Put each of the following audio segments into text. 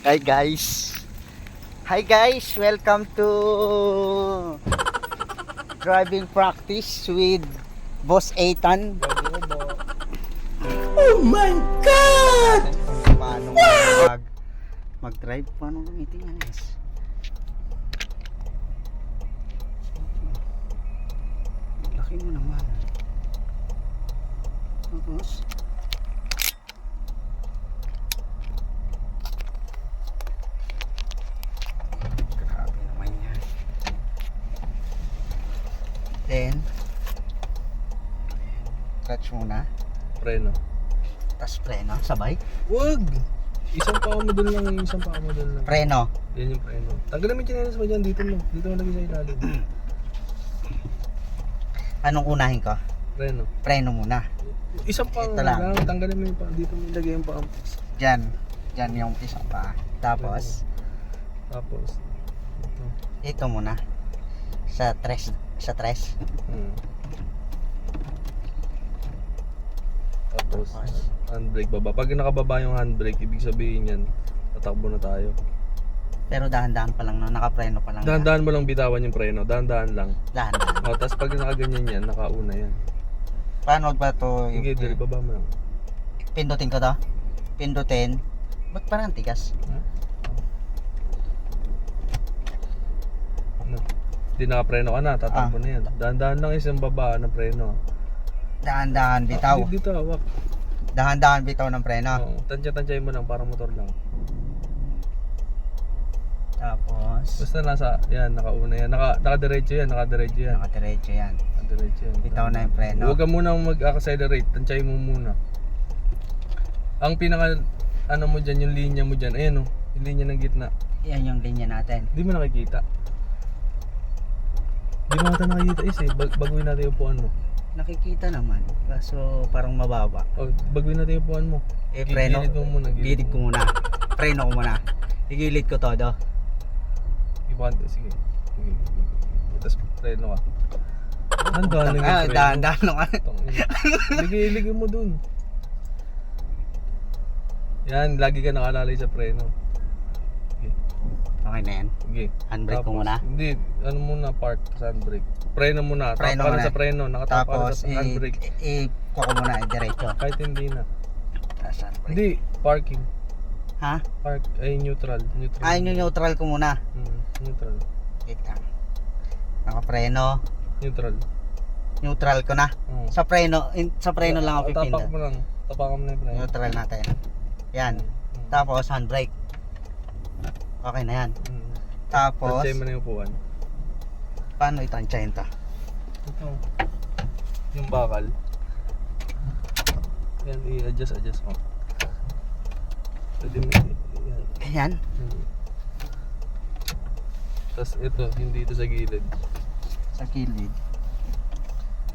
Hi guys. Hi guys, welcome to driving practice with Boss Ethan. Oh my God! Paano mag-drive? Paano gamitin yan guys? Laki mo naman. Tapos grabe naman yan. Then clutch muna, Preno. tas preno, sabay. Wag! Isang paa mo dun lang, isang paa mo dun lang. Preno. Yan yung preno. Tanggalin mo yung chinelas mo dyan, dito mo. Dito mo lagi sa ilalim. Anong unahin ko? Preno. Preno muna. Isang paa Ito mo lang. lang. Tanggalin mo yung paa. Dito mo ilagay yung paa mo. Diyan. Diyan yung isa pa. Tapos Tapos, ito. ito muna. Sa tres. Sa tres. Tapos, handbrake baba. Pag nakababa yung handbrake, ibig sabihin yan, tatakbo na tayo. Pero dahan-dahan pa lang, no? Nakapreno pa lang. Dahan-dahan mo lang bitawan yung preno. Dahan-dahan lang. Dahan-dahan. O, tapos pag nakaganyan yan, nakauna yan. Paano ba to? Sige, dali, baba mo lang. Pindutin ko to? Pindutin. Ba't parang tigas? Ha? Ano? Hindi nakapreno ka na, tatakbo na yan. Dahan-dahan lang isang baba ng preno. Dahan-dahan bitaw. Dito hawak. Dahan-dahan bitaw ng preno. Oo, tansya-tansya mo lang, parang motor lang. Tapos Basta nasa, yan, nakauna yan. Nakadiretso yan, nakadiretso yan. nakadiretso yan. Nakadiretso yan. Bitaw na yung preno. Huwag ka muna mag-accelerate, tansyahin mo muna. Ang pinaka, ano mo dyan, yung linya mo dyan, ayan o, yung linya ng gitna. Yan yung linya natin. Hindi mo nakikita. Hindi mo natin nakikita baguhin natin yung upuan mo. Nakikita naman. Kaso parang mababa. O, baguhin natin yung upuan mo. Preno. Gilid mo muna. Gilid ko muna. Preno ko muna. Igilid ko todo. Ibante, sige. Sige. Tapos preno ka. Dahan-dahan lang yung preno. Dahan-dahan lang. Ligi mo dun. Yan, lagi ka nakalalay sa preno. Okay. Okay na yan. Sige. Handbrake ko muna. Hindi, ano muna, park sa handbrake. Preno muna. Preno Tapa ka na muna. sa preno. Nakatapa ka na Tapos sa handbrake. kuha ko muna diretso. Kahit hindi na. Tapos handbrake. Hindi, parking. Ha? Park, ay neutral. Neutral. Ay, yung neutral ko muna. Neutral. Wait lang. Nakapreno. Neutral. Neutral ko na. Oo. Sa preno lang ako Tapak pipindot. mo lang. Tapakan mo na yung preno. Neutral natin. Yan. Tapos handbrake. Okay na yan. Tapos Tansyahin mo na yung upuan. paano itansyahin to? Ito. Yung bakal. Yan, i-adjust mo. Pwede mo yan. Ayan. Tapos ito, hindi ito sa gilid. Sa kilid.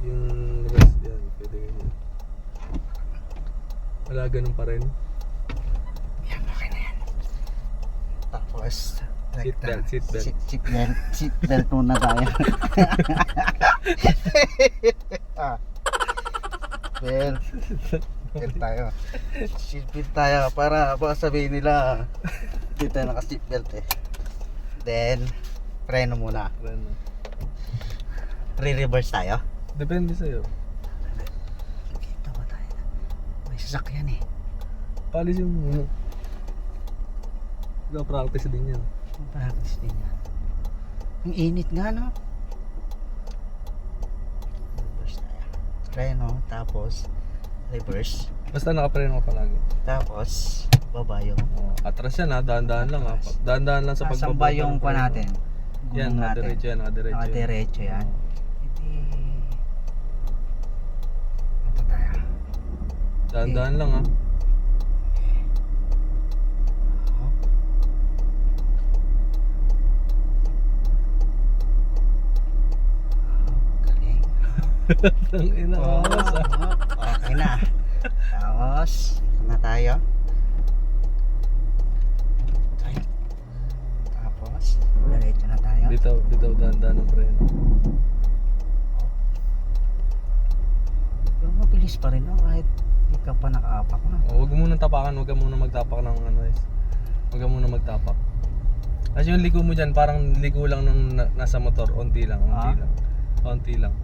Yung rest, yan, pwede ganyan. Wala ganun pa rin. Yan, okay na yan. Tapos Seatbelt. Seatbelt muna tayo. Seatbelt tayo. Seatbelt tayo para baka sabihin nila hindi tayo naka-seatbelt eh. Then preno muna. Preno. Re-reverse tayo. Depende sa'yo. Kita ba tayo? May sasakyan eh. Palisin mo muna. Ikaw, practice din yan. Practice din yan. Ang init nga no? Reverse tayo. Preno, tapos reverse. Basta nakapreno ka palagi. Tapos baba yung Atras yan ha, dahan-dahan lang ha. Dahan-dahan lang sa saan pagbaba. ba yung pa natin? Yan, Gulong natin. nakadiretso yan, nakadiretso. Nakadiretso yan. Ito tayo. Dahan-dahan lang ha. Galing. Ang inawas ha. Okay na. Tapos, ito na tayo. Okay. Tapos, diretso na tayo. Dito dahan-dahan ng preno. Pero mabilis pa rin no? Kahit hindi ka pa nakaapak na. Huwag mo munang tapakan, huwag ka muna magtapak ng ano Huwag ka muna magtapak. Kasi yung liko mo dyan, parang liko lang nung nasa motor. Onti lang, onti Ah? lang. Onti lang.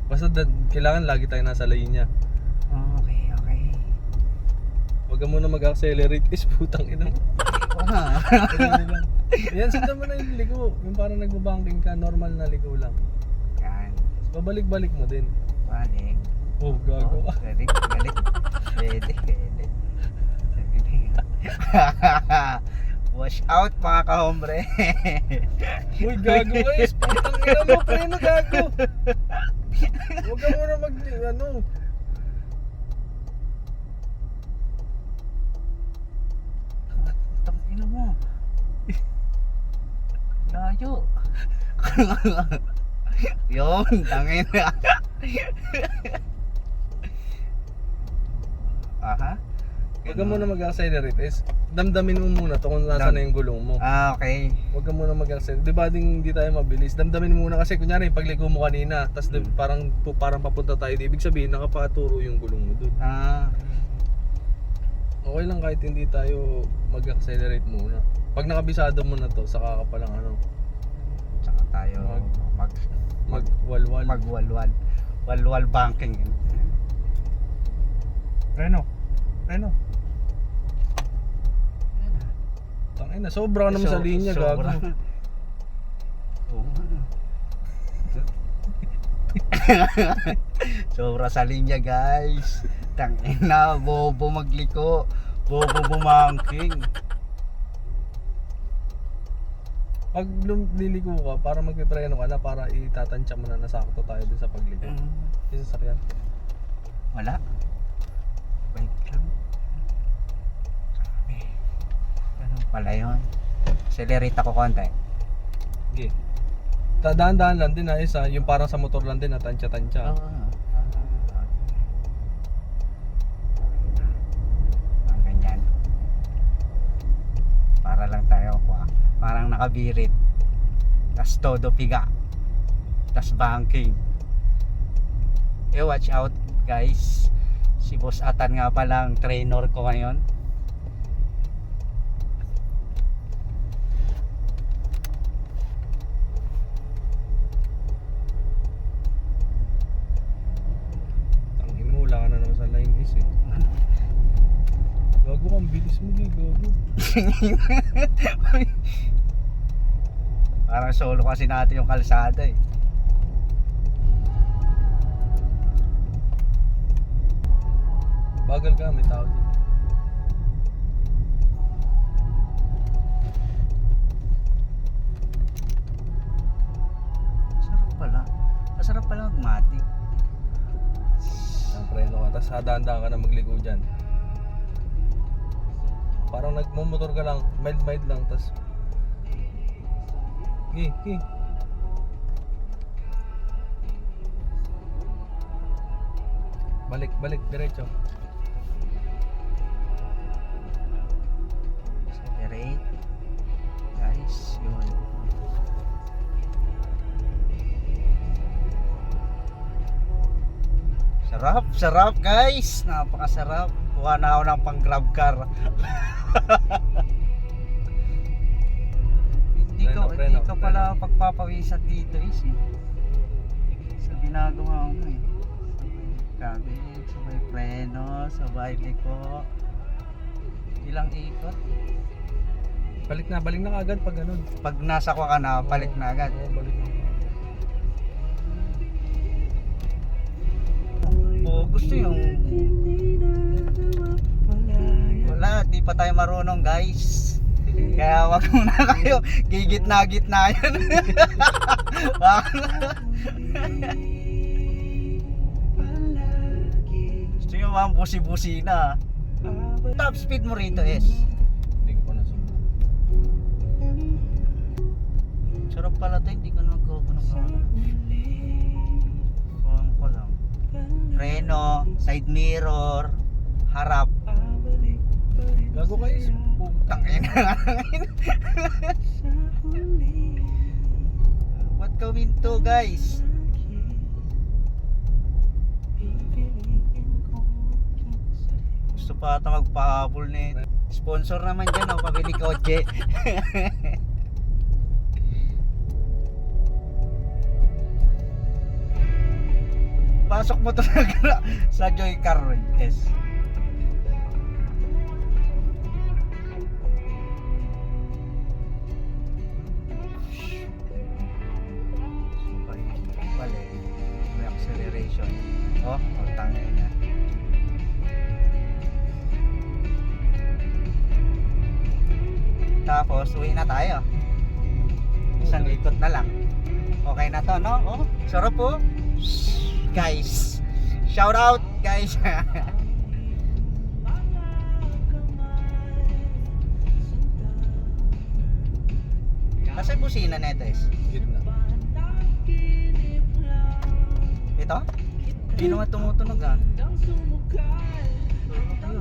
Basta kailangan lagi tayo nasa linya. Okay, okay. Huwag ka muna mag-accelerate. Putang ina mo. Oo nga. Ganyan lang. Yan, sundan mo na yung liko. Yung parang nagbabanking ka, normal na liko lang. Yan. Babalik-balik mo din. Balik. Oh, gago. Oh, galing, galing. Pwede, pwede. Wash out mga kahombre. Uy, gago guys. Putang ina mo, preno gago. Huwag ka muna ano. Tangina mo. Layo. Yun, tangina. Aha. Huwag ka muna mag-accelerate. Damdamin mo muna to kung nasa na yung gulong mo. Okay. Huwag ka muna mag-accelerate. Di ba hindi tayo mabilis? Damdamin mo muna kasi kunyari pagligo mo kanina, tas parang papunta tayo. Ibig sabihin nakapaturo yung gulong mo dun. Okay lang kahit hindi tayo mag-accelerate muna. Pag nakabisado mo na to, saka ka palang Tsaka tayo magwalwal. magwalwal. Walwal banking. Reno. Tangina, sobra ka naman sa linya, gago. Sobra sa linya, guys. Tangina, bobo magliko. Bobo bumangking. Pag liliko ka, para magpipreno ka na, para itatansya mo na nasakto tayo dun sa pagligo. Yung sasakyan. Wala. Wait lang. Grabe. Ganun pala yun. Accelerate ako konti. Okay. Dahan-dahan lang din isa, yung parang sa motor lang din na tansya-tansya. Ganyan. Para lang tayo parang nakabirit. Tas todo piga. Tas banking. Watch out guys. Si Boss Atan nga palang trainer ko ngayon. Tangin mo, wala ka na naman sa line is eh. Gago ka, ang bilis mo eh, gago. Parang solo kasi natin yung kalsada eh. Bagal ka, may tao din. Sarap pala. Masarap pala magmatic. Ang preno ka, tapos dahan-dahan ka na magligo dyan. Parang nagmumotor ka lang, mild lang, tapos Okay. Balik, diretso. Accelerate. Guys, yun. Sarap guys. Napakasarap. Kuha na ako ng pang grab car. Hindi ka pala pagpapawisan dito is eh. Sa ginagawa mo eh. Sabay kabit, sabay preno, sabay liko. Ilang ikot. Balik na agad pag ganun. Pag nasa kwa ka na, balik na agad. Oo, balik na. Gusto yung wala, di pa tayo marunong guys. Kaya wag muna kayo gigit-na yan. Gusto nyo mga busi-busi na. Top speed mo rito is Hindi ko pa nasumbong. sarap pala to, hindi ko nagkukunog ko lang. Preno, side mirror, harap. Gago kayo. Tangina. What gawin to guys? Gusto pa ata magpahabol na Sponsor naman dyan, oh, pabili kotse. Pasok mo to sa Joy Car S. May acceleration. Oh, tangin na. Tapos, uwi na tayo. Isang ikot na lang. Okay na to, no? Oh, sarap po. Guys, shout out, guys. Nasa busina na ito, Gitna. Ito? Hindi naman tumutunog, ah. Ayun.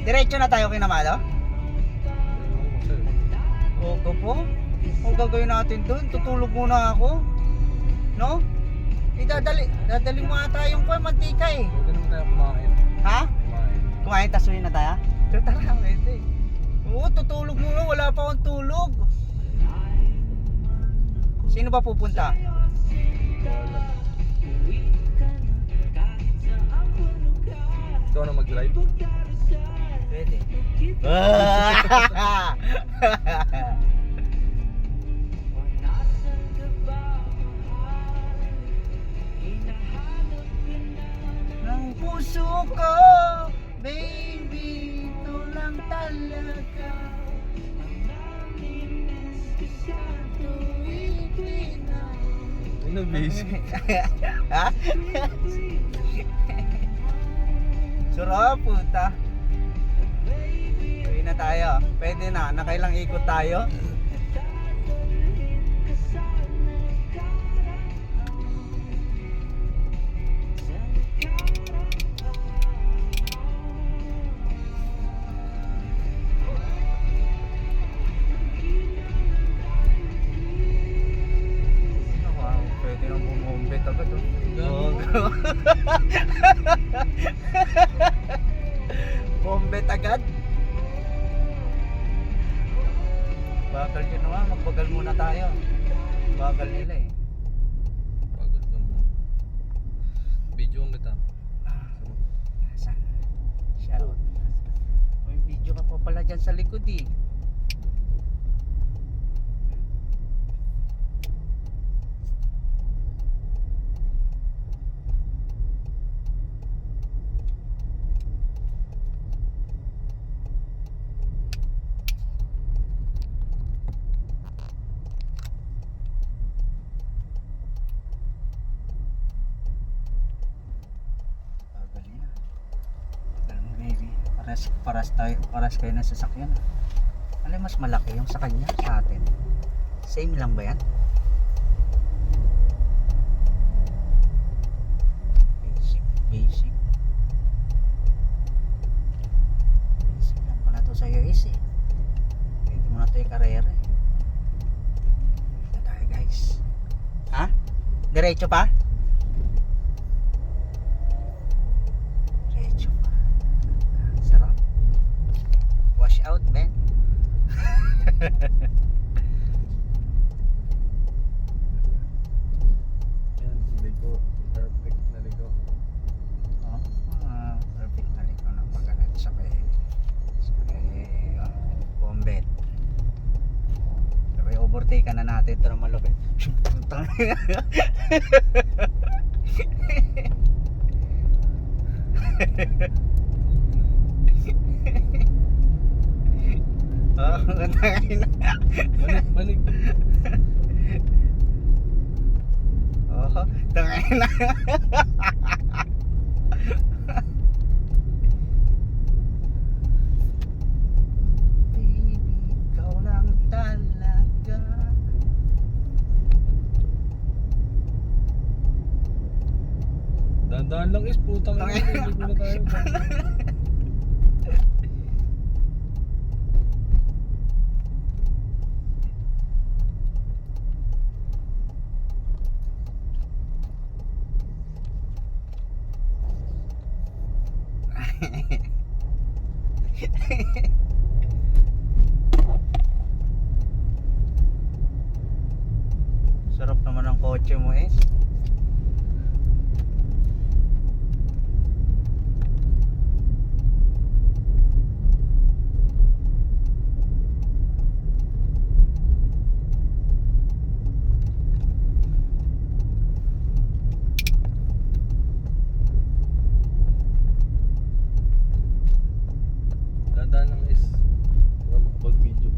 Diretso na tayo kinamalo? Opo po. Ang gagawin natin doon? Tutulog muna ako. No? Dadali mo ata yung mantika eh. Pwede naman tayo kumain. Ha? Kumain. Kumain tasuhin na tayo? Tara, pwede. Oo, tutulog muna. Wala pa akong tulog. Sino ba pupunta? Wala. Ikaw na mag-drive? Pwede. Ng puso ko, baby, ito lang talaga. Ano, busy? Ha? Sarap, puta. Uwi na tayo. Pwede na. Nakailang ikot tayo. Wow, pwede nang bumumbet agad, oh. Bombet agad. Bagal yun naman, magbagal muna tayo. Bagal nila eh. Pagod ka mo. Video mo kita. Saan? Shoutout. May video ka pa pala dyan sa likod eh. Paras kayo ng sasakyan. Ano mas malaki yung sa kanya sa atin? Same lang ba yan? Basic lang pala to sa'yo is eh. Pwede mo na to yung karera eh. Ito tayo guys. Ha? Diretso pa? Out, man. Yan, ligo. Perfect na ligo. Oh, perfect na ligo ng pagkalat sa bombet. Sabay overtake na natin ito ng malupit. Oh, tangin na. Balik. Oh, tangin na. Daan lang is, putang ina. Hindi ko na tayo. Sarap naman ang kotse mo eh. Daan lang is. Para makapag-video.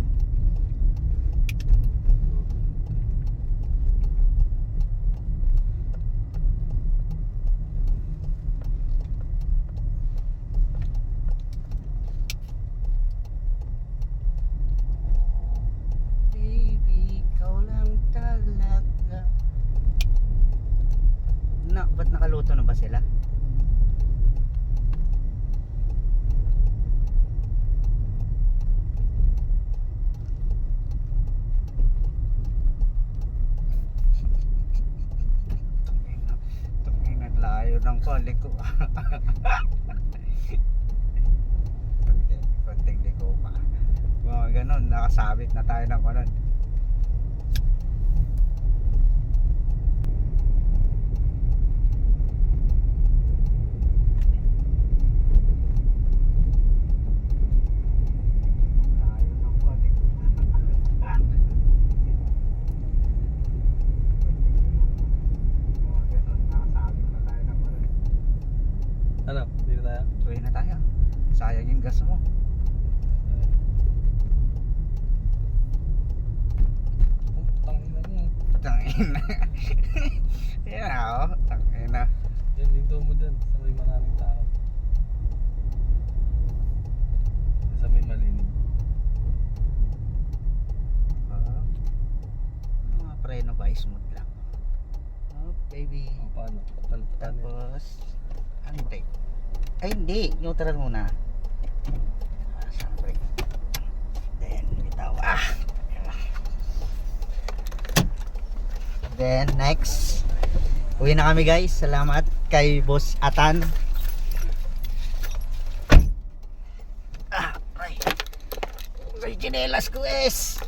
Baby, ikaw lang talaga. Ba't nakaluto na ba sila? Naglayo ng koli ko. Konting liko pa. Mga ganun, nakasabit na tayo ng kanon. Layo ng koli ko. Mga ganun, nakasabit na tayo ng kanon. Ano? Hindi na tayo? Tuloy na tayo. Sayang yung gas mo. Tangina mo. Tangina. Yan ako. Tangina. Yan, hinto mo dyan. Sa may maraming tao. Sa may malinig. Mga preno ba smooth lang. Oh baby. O, paano? Paano yan? Tapos anti. Ay hindi. Neutral muna. Siyempre. Then bitaw. Then next. Uwi na kami guys. Salamat kay Boss Atan. Ay. May chinelas ko es.